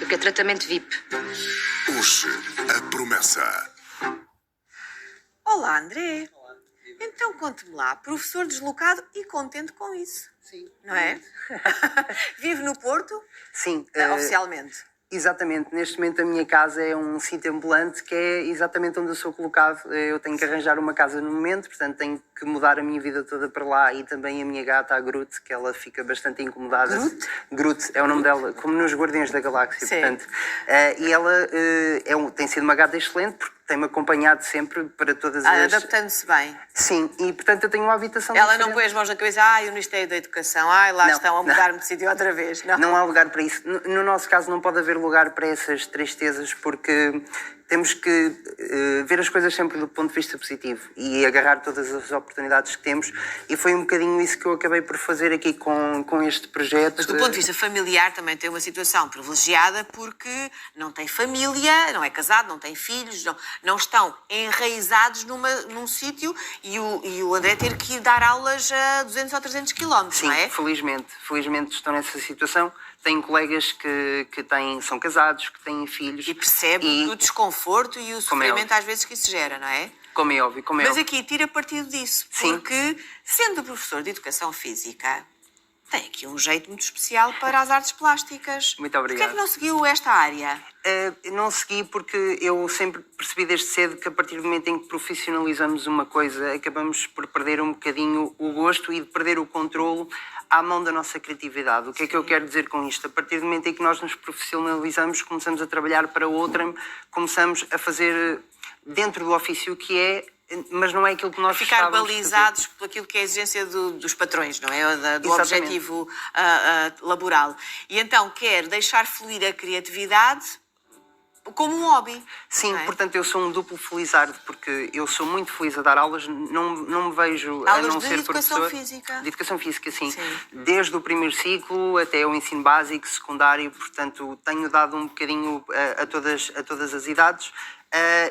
do que tratamento VIP. Hoje, a promessa. Olá, André. Então conte-me lá, professor deslocado e contente com isso. Sim. Não é? Vive no Porto? Sim. Oficialmente. Exatamente. Neste momento a minha casa é um sítio ambulante que é exatamente onde eu sou colocado. Eu tenho que arranjar uma casa no momento, portanto tenho que mudar a minha vida toda para lá e também a minha gata, a Groot, que ela fica bastante incomodada. Groot? Groot é o nome dela, como nos Guardiões da Galáxia, Sim. portanto. E ela tem sido uma gata excelente porque tem-me acompanhado sempre para todas as... Adaptando-se bem. Sim, e portanto eu tenho uma habitação Ela diferente. não põe as mãos na cabeça, o Ministério da Educação, lá Não, estão a mudar-me de sítio outra vez. Não há lugar para isso. No nosso caso não pode haver lugar para essas tristezas porque temos que ver as coisas sempre do ponto de vista positivo e agarrar todas as oportunidades que temos, e foi um bocadinho isso que eu acabei por fazer aqui com este projeto. Mas do ponto de vista familiar também tem uma situação privilegiada porque não tem família, não é casado, não tem filhos, não estão enraizados num sítio e o André ter que ir dar aulas a 200 ou 300 quilómetros, Sim, não é? felizmente estou nessa situação. Tenho colegas que são casados, que têm filhos. E percebe o desconforto e o sofrimento às vezes que isso gera, não é? Como é óbvio, Mas aqui tira partido disso, Sim. porque sendo professor de Educação Física, tem aqui um jeito muito especial para as artes plásticas. Muito obrigado. Porquê é que não seguiu esta área? Não segui porque eu sempre percebi desde cedo que a partir do momento em que profissionalizamos uma coisa, acabamos por perder um bocadinho o gosto e de perder o controlo à mão da nossa criatividade. O que é que eu quero dizer com isto? A partir do momento em que nós nos profissionalizamos, começamos a trabalhar para outrem, começamos a fazer dentro do ofício que é, mas não é aquilo que nós Ficar gostávamos de balizados por aquilo que é a exigência dos patrões, não é? Do Exatamente. objetivo laboral. E então quer deixar fluir a criatividade como um hobby. Sim, não é? portanto eu sou um duplo felizardo, porque eu sou muito feliz a dar aulas, não me vejo a Aulas não de ser educação professor. física. De educação física, sim. Sim. Desde o primeiro ciclo até o ensino básico, secundário, portanto tenho dado um bocadinho a todas as idades.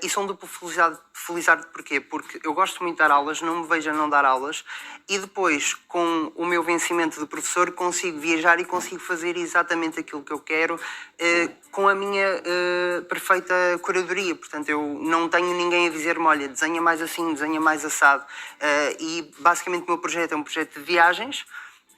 E sou um duplo felizardo porquê? Porque eu gosto muito de dar aulas, não me vejo a não dar aulas, e depois, com o meu vencimento de professor, consigo viajar e consigo fazer exatamente aquilo que eu quero, com a minha perfeita curadoria. Portanto, eu não tenho ninguém a dizer-me, olha, desenha mais assim, desenha mais assado. E basicamente o meu projeto é um projeto de viagens,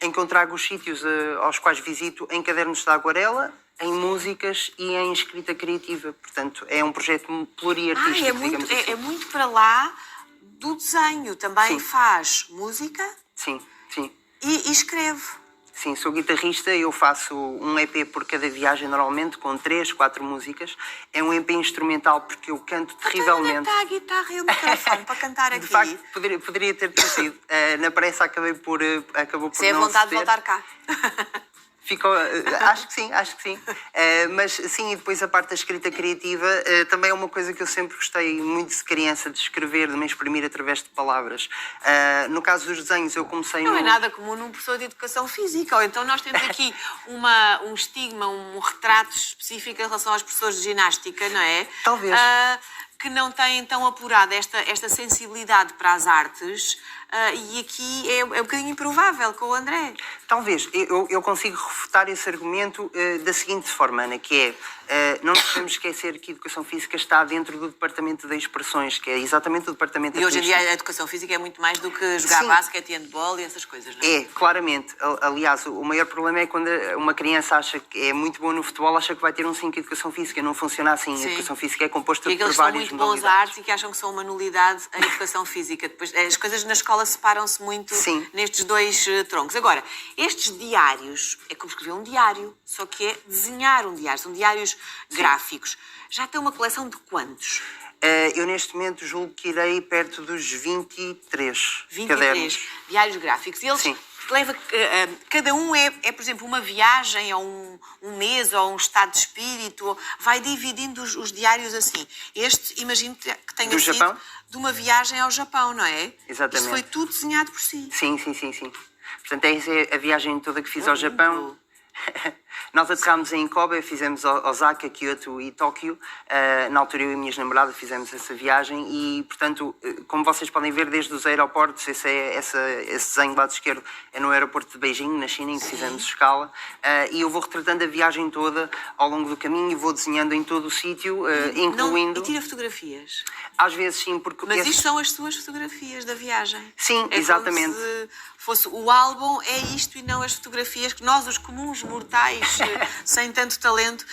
em que eu trago os sítios aos quais visito em cadernos de aguarela, em músicas e em escrita criativa. Portanto, é um projeto pluriartístico, digamos assim. É muito para lá do desenho. Também Sim. faz música Sim. e escreve. Sim, sou guitarrista, eu faço um EP por cada viagem normalmente, com 3, 4 músicas. É um EP instrumental porque eu canto terrivelmente. Então, onde é que está a guitarra e o microfone para cantar aqui? De facto, poderia ter sido. Na pressa acabou por Se é não vontade de se ter. voltar cá. Ficou, acho que sim. Mas sim, e depois a parte da escrita criativa também é uma coisa que eu sempre gostei muito de criança, de escrever, de me exprimir através de palavras. No caso dos desenhos, eu comecei Não é nada comum num professor de Educação Física. Ou então nós temos aqui um estigma, um retrato específico em relação aos professores de ginástica, não é? Talvez. Que não têm tão apurada esta sensibilidade para as artes. E aqui é um bocadinho improvável com o André. Talvez. Eu consigo refutar esse argumento da seguinte forma, Ana, que é, não nos podemos esquecer que a Educação Física está dentro do Departamento de Expressões, que é exatamente o Departamento E hoje em dia artístico. a Educação Física é muito mais do que jogar Sim. basquete e handball e essas coisas, não é? É, claramente. Aliás, o maior problema é quando uma criança acha que é muito boa no futebol, acha que vai ter um 5 de Educação Física. Não funciona assim. Sim. A Educação Física é composta E por aqueles que são várias muito bons a modalidades. artes e que acham que são uma nulidade a Educação Física. Depois, as coisas na escola separam-se muito Sim. nestes dois troncos. Agora, estes diários, é como escrever um diário, só que é desenhar um diário. São diários gráficos. Já tem uma coleção de quantos? Eu neste momento julgo que irei perto dos 23 cadernos. diários gráficos. E eles Sim. leva, cada um é, por exemplo, uma viagem, ou um mês, ou um estado de espírito. Vai dividindo os diários assim. Este, imagino que tenha Do sido Japão? de uma viagem ao Japão, não é? Exatamente. Isto foi tudo desenhado por si. Sim. Portanto, essa é a viagem toda que fiz ao Japão. Nós aterramos em Kobe, fizemos Osaka, Kyoto e Tóquio. Na altura eu e a minha namorada fizemos essa viagem e, portanto, como vocês podem ver desde os aeroportos, esse desenho do lado esquerdo é no aeroporto de Beijing, na China, em que fizemos escala. E eu vou retratando a viagem toda ao longo do caminho e vou desenhando em todo o sítio, incluindo... E tira fotografias? Às vezes sim, porque... Mas isto são as tuas fotografias da viagem? Sim, exatamente. Como se fosse o álbum, é isto e não as fotografias que nós, os comuns mortais, sem tanto talento,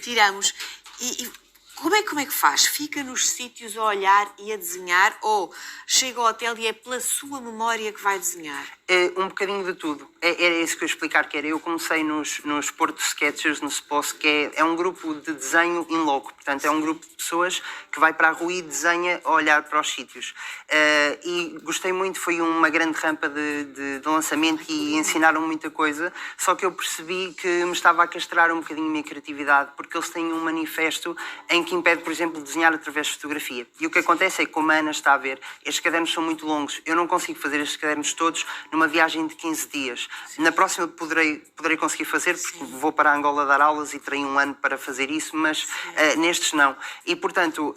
tiramos. E como é que faz? Fica nos sítios a olhar e a desenhar ou chega ao hotel e é pela sua memória que vai desenhar? Um bocadinho de tudo. Era isso que eu ia explicar, que era. Eu comecei nos Porto Sketchers, no SPOS, que é um grupo de desenho in loco. Portanto, é um grupo de pessoas que vai para a rua e desenha a olhar para os sítios. E gostei muito, foi uma grande rampa de lançamento e ensinaram muita coisa, só que eu percebi que me estava a castrar um bocadinho a minha criatividade, porque eles têm um manifesto em que impede, por exemplo, de desenhar através de fotografia. E o que acontece é que, como a Ana está a ver, estes cadernos são muito longos. Eu não consigo fazer estes cadernos todos numa viagem de 15 dias. Sim. Na próxima poderei conseguir fazer, porque sim, vou para Angola dar aulas e terei um ano para fazer isso, mas nestes não. E, portanto,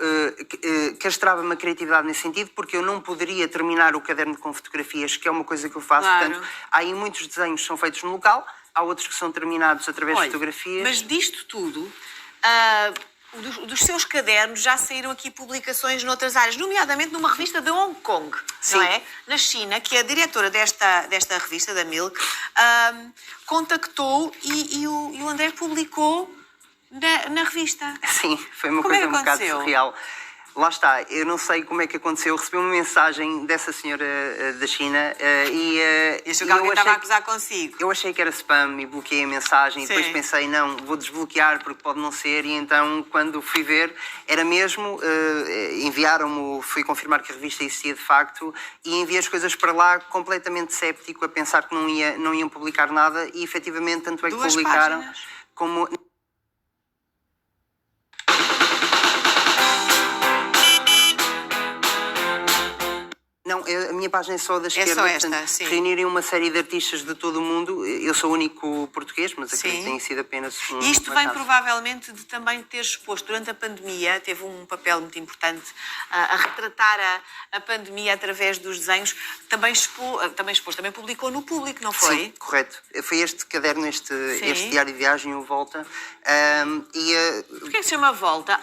castrava-me a criatividade nesse sentido, porque eu não poderia terminar o caderno com fotografias, que é uma coisa que eu faço. Claro. Portanto, há aí muitos desenhos que são feitos no local, há outros que são terminados através de fotografias. Mas disto tudo... dos seus cadernos já saíram aqui publicações noutras áreas, nomeadamente numa revista de Hong Kong, sim, não é? Na China, que a diretora desta revista, da Milk, contactou e o André publicou na revista. Sim, foi uma coisa um bocado surreal. Lá está, eu não sei como é que aconteceu, eu recebi uma mensagem dessa senhora da China e achou que alguém estava a acusar consigo. Eu achei que era spam e bloqueei a mensagem. Sim. E depois pensei, não, vou desbloquear porque pode não ser, e então quando fui ver era mesmo, enviaram-me, fui confirmar que a revista existia de facto e enviei as coisas para lá completamente séptico, a pensar que não iam publicar nada e efetivamente tanto é que publicaram como... Não, a minha página é só da esquerda. É só esta, portanto, sim. Reunirem uma série de artistas de todo o mundo. Eu sou o único português, mas acredito que tem sido apenas um... E isto vem provavelmente de também ter exposto durante a pandemia, teve um papel muito importante a retratar a pandemia através dos desenhos. Também publicou no Público, não foi? Sim, correto. Foi este caderno, este diário de viagem, o Volta. Porquê se chama Volta?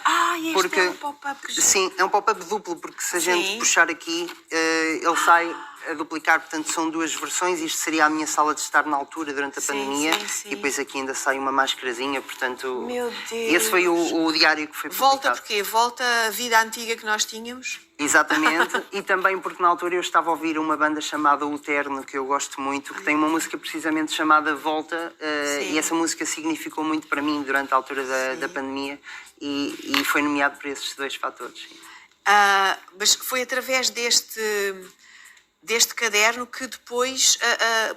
Este é um pop-up. Sim, é um pop-up duplo, porque se a gente puxar aqui... ele sai a duplicar, portanto são duas versões. Isto seria a minha sala de estar na altura durante a pandemia. Sim. E depois aqui ainda sai uma máscarazinha, portanto... Meu Deus! Esse foi o diário que foi publicado. Volta porquê? Volta a vida antiga que nós tínhamos? Exatamente, e também porque na altura eu estava a ouvir uma banda chamada O Terno, que eu gosto muito, que tem uma música precisamente chamada Volta, e essa música significou muito para mim durante a altura da pandemia e foi nomeado por esses dois fatores. Mas foi através deste caderno que depois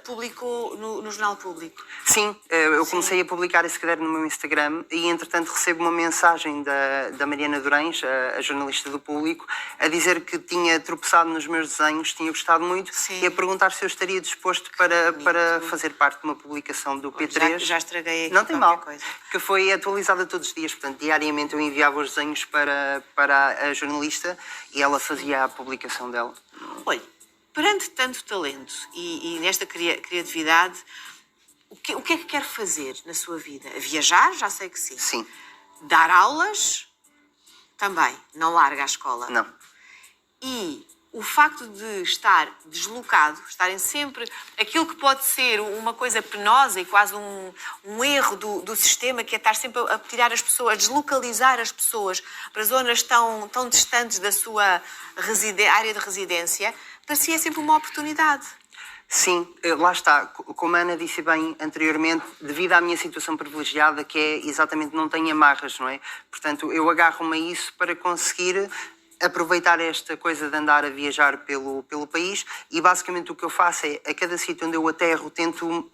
publicou no Jornal Público. Sim, eu comecei a publicar esse caderno no meu Instagram e, entretanto, recebo uma mensagem da Mariana Durães, a jornalista do Público, a dizer que tinha tropeçado nos meus desenhos, tinha gostado muito, e a perguntar se eu estaria disposto para fazer parte de uma publicação do P3. Já estraguei aqui. Não tem mal, coisa. Que foi atualizada todos os dias, portanto, diariamente eu enviava os desenhos para a jornalista e ela fazia a publicação dela. Olha, perante tanto talento e nesta criatividade, o que é que quer fazer na sua vida? Viajar? Já sei que sim. Sim. Dar aulas? Também. Não larga a escola? Não. E o facto de estar deslocado, estarem sempre... Aquilo que pode ser uma coisa penosa e quase um erro do sistema, que é estar sempre a tirar as pessoas, a deslocalizar as pessoas para zonas tão distantes da sua área de residência, parecia sempre uma oportunidade. Sim, lá está. Como a Ana disse bem anteriormente, devido à minha situação privilegiada, que é exatamente não tenho amarras, não é? Portanto, eu agarro-me a isso para conseguir aproveitar esta coisa de andar a viajar pelo país, e basicamente o que eu faço é, a cada sítio onde eu aterro, tento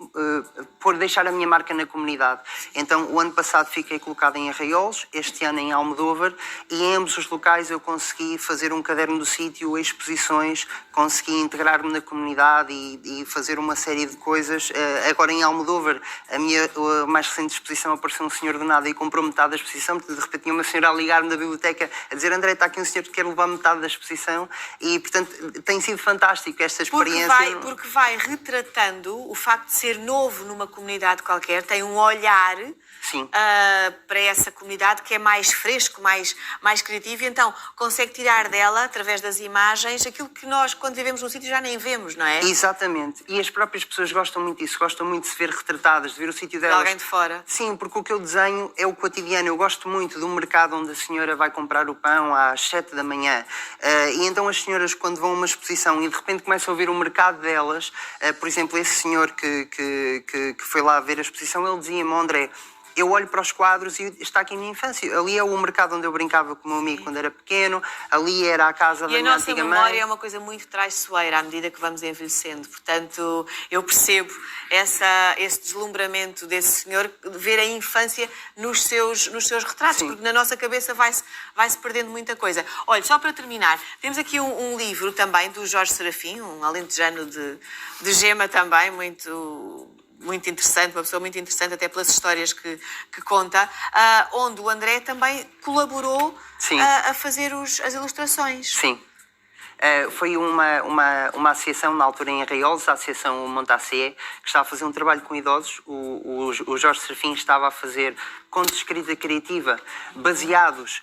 deixar a minha marca na comunidade. Então, o ano passado fiquei colocado em Arraiolos, este ano em Almodóvar, e em ambos os locais eu consegui fazer um caderno do sítio, exposições, consegui integrar-me na comunidade e fazer uma série de coisas. Agora em Almodóvar, a mais recente exposição, apareceu um senhor do nada e comprou metade da exposição, porque de repente tinha uma senhora a ligar-me da biblioteca a dizer: André, está aqui um senhor que quer levar metade da exposição, e portanto tem sido fantástico esta experiência. Porque vai retratando o facto de ser novo numa comunidade qualquer, tem um olhar para essa comunidade que é mais fresco, mais criativo, e então consegue tirar dela, através das imagens, aquilo que nós, quando vivemos num sítio, já nem vemos, não é? Exatamente, e as próprias pessoas gostam muito disso, gostam muito de se ver retratadas, de ver o sítio delas. De alguém de fora. Sim, porque o que eu desenho é o cotidiano. Eu gosto muito do mercado onde a senhora vai comprar o pão às 7 da manhã, e então as senhoras, quando vão a uma exposição e de repente começam a ver o mercado delas, por exemplo, esse senhor que foi lá ver a exposição, ele dizia-me: André, eu olho para os quadros e está aqui a minha infância. Ali é o mercado onde eu brincava com o meu amigo quando era pequeno, ali era a casa da minha antiga mãe. E a nossa memória é uma coisa muito traiçoeira à medida que vamos envelhecendo. Portanto, eu percebo esse deslumbramento desse senhor, de ver a infância nos seus retratos, porque na nossa cabeça vai-se perdendo muita coisa. Olha, só para terminar, temos aqui um livro também do Jorge Serafim, um alentejano de Gema também, muito interessante, uma pessoa muito interessante até pelas histórias que conta, onde o André também colaborou a fazer as ilustrações. Sim. Foi uma associação, na altura em Arraiolos, a Associação Montassé, que estava a fazer um trabalho com idosos. O Jorge Serafim estava a fazer contos de escrita criativa baseados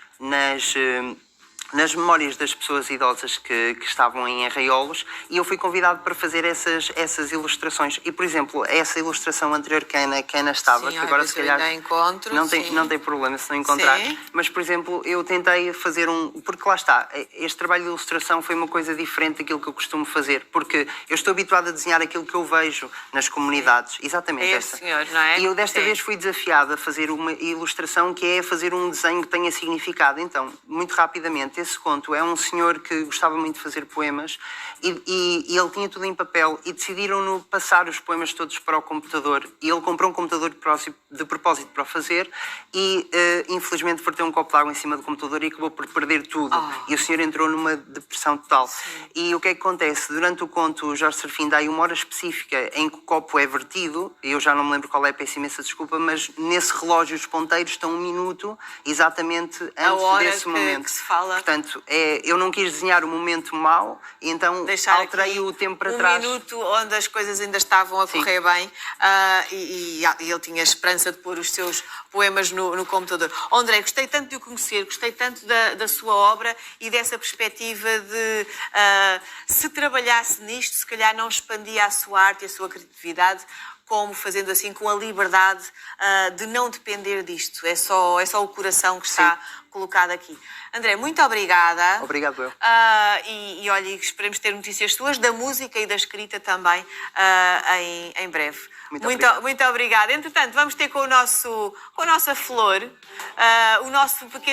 nas memórias das pessoas idosas que estavam em Arraiolos, e eu fui convidado para fazer essas ilustrações. E, por exemplo, essa ilustração anterior que a Ana estava, sim, que agora se calhar encontro, não tem problema se não encontrar, mas, por exemplo, eu tentei fazer porque lá está, este trabalho de ilustração foi uma coisa diferente daquilo que eu costumo fazer, porque eu estou habituado a desenhar aquilo que eu vejo nas comunidades. Exatamente essa. Senhor, não é? E eu desta vez fui desafiado a fazer uma ilustração que é fazer um desenho que tenha significado. Então, muito rapidamente, esse conto é um senhor que gostava muito de fazer poemas e ele tinha tudo em papel, e decidiram passar os poemas todos para o computador, e ele comprou um computador de propósito para o fazer, e infelizmente verteu um copo de água em cima do computador e acabou por perder tudo. E o senhor entrou numa depressão total. Sim. E o que é que acontece? Durante o conto, o Jorge Serafim dá aí uma hora específica em que o copo é vertido, eu já não me lembro qual é, peço imensa desculpa, mas nesse relógio os ponteiros estão 1 minuto exatamente antes desse momento. Que se fala. Portanto, eu não quis desenhar o momento mau, e então alterei o tempo para trás. 1 minuto onde as coisas ainda estavam a correr bem, e ele tinha a esperança de pôr os seus poemas no computador. André, gostei tanto de o conhecer, gostei tanto da sua obra e dessa perspectiva de se trabalhasse nisto, se calhar não expandia a sua arte e a sua criatividade, como fazendo assim com a liberdade de não depender disto. É só o coração que está colocado aqui. André, muito obrigada. Obrigado eu. E olha, esperemos ter notícias suas da música e da escrita também em breve. Muito obrigada. Entretanto, vamos ter com a nossa flor, o nosso pequeno